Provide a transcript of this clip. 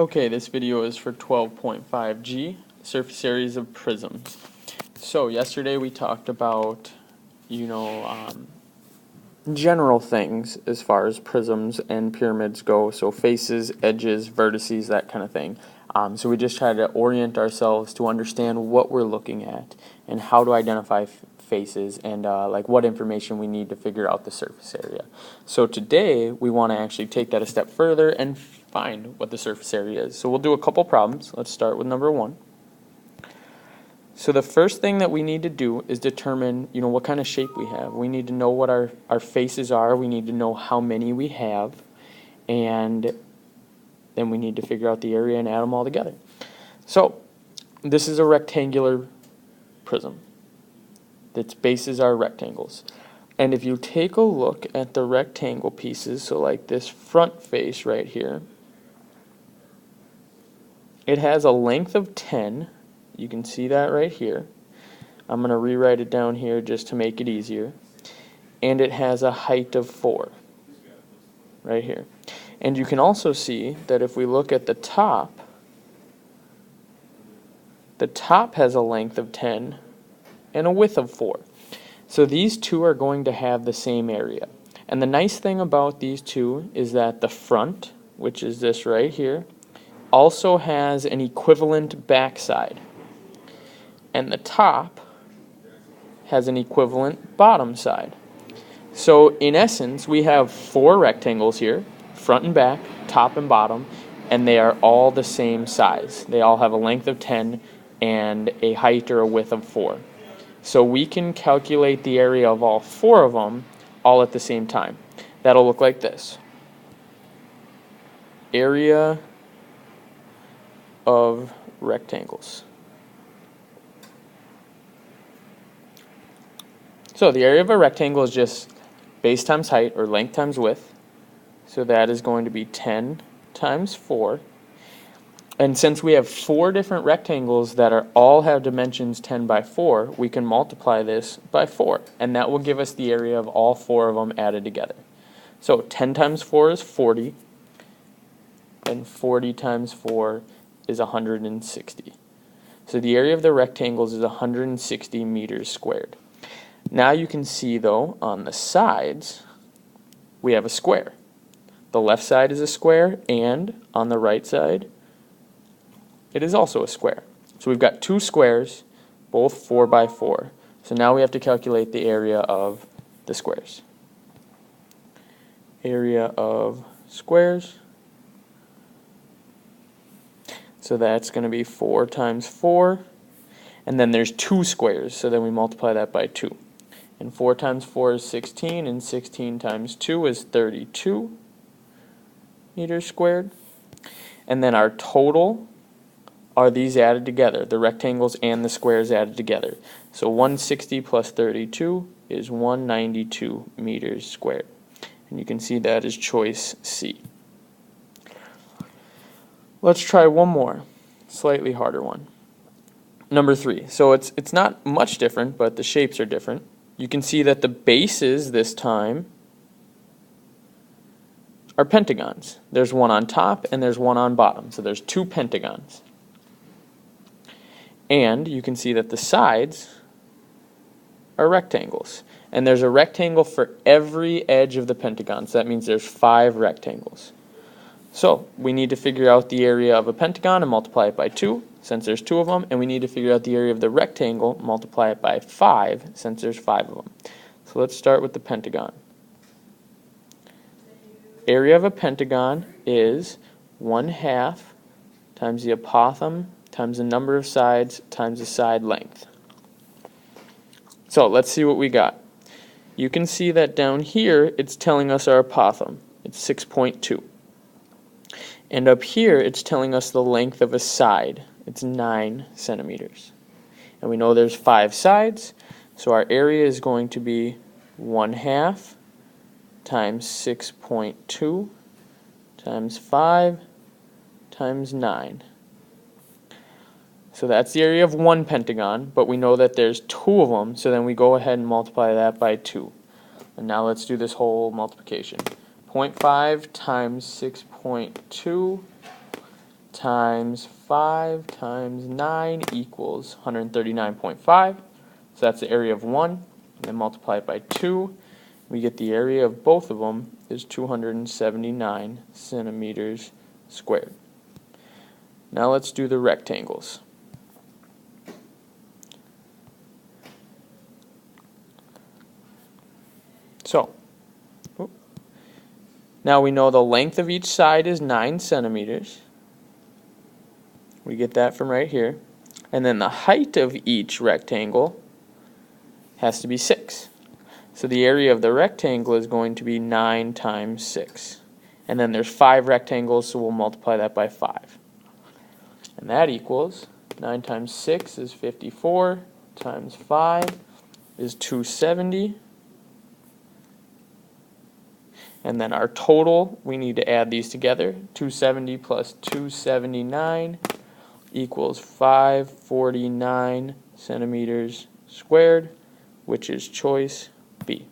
Okay, this video is for 12.5G, surface areas of prisms. So yesterday we talked about, general things as far as prisms and pyramids go, so faces, edges, vertices, that kind of thing. So we just try to orient ourselves to understand what we're looking at and how to identify faces and like what information we need to figure out the surface area. So today we want to actually take that a step further and find what the surface area is. So we'll do a couple problems. Let's start with number 1. So the first thing that we need to do is determine, what kind of shape we have. We need to know what our faces are. We need to know how many we have. And then we need to figure out the area and add them all together. So this is a rectangular prism. Its bases are rectangles. And if you take a look at the rectangle pieces, so like this front face right here, it has a length of 10. You can see that right here. I'm going to rewrite it down here just to make it easier. And it has a height of 4 right here. And you can also see that if we look at the top has a length of 10 and a width of 4. So these two are going to have the same area. And the nice thing about these two is that the front, which is this right here, also has an equivalent backside. And the top has an equivalent bottom side. So in essence, we have 4 rectangles here, front and back, top and bottom, and they are all the same size. They all have a length of 10 and a height or a width of 4. So we can calculate the area of all 4 of them all at the same time. That'll look like this. Area of rectangles. So the area of a rectangle is just base times height, or length times width. So that is going to be 10 times 4. And since we have 4 different rectangles that all have dimensions 10 by 4, we can multiply this by 4. And that will give us the area of all 4 of them added together. So 10 times 4 is 40. And 40 times 4 is 160. So the area of the rectangles is 160 meters squared. Now you can see, though, on the sides, we have a square. The left side is a square, and on the right side, it is also a square. So we've got 2 squares, both 4 by 4. So now we have to calculate the area of the squares. Area of squares. So that's going to be 4 times 4. And then there's 2 squares, so then we multiply that by 2. And 4 times 4 is 16, and 16 times 2 is 32 meters squared. And then our total are these added together, the rectangles and the squares added together. So 160 plus 32 is 192 meters squared. And you can see that is choice C. Let's try one more, slightly harder one. Number 3. So it's not much different, but the shapes are different. You can see that the bases this time are pentagons. There's one on top and there's one on bottom. So there's 2 pentagons. And you can see that the sides are rectangles. And there's a rectangle for every edge of the pentagon. So that means there's 5 rectangles. So we need to figure out the area of a pentagon and multiply it by 2, since there's 2 of them. And we need to figure out the area of the rectangle, multiply it by 5, since there's 5 of them. So let's start with the pentagon. Area of a pentagon is 1/2 times the apothem times the number of sides times the side length. So let's see what we got. You can see that down here it's telling us our apothem. It's 6.2. And up here it's telling us the length of a side. It's 9 centimeters. And we know there's 5 sides, so our area is going to be 1/2 times 6.2 times 5 times 9. So that's the area of one pentagon, but we know that there's 2 of them, so then we go ahead and multiply that by 2. And now let's do this whole multiplication. 0.5 times 6.2 times 5 times 9 equals 139.5. So that's the area of one, and then multiply it by 2. We get the area of both of them is 279 centimeters squared. Now let's do the rectangles. So, now we know the length of each side is 9 centimeters. We get that from right here. And then the height of each rectangle has to be 6. So the area of the rectangle is going to be 9 times 6. And then there's 5 rectangles, so we'll multiply that by 5. And that equals 9 times 6 is 54, times 5 is 270. And then our total, we need to add these together. 270 plus 279 equals 549 centimeters squared, which is choice B.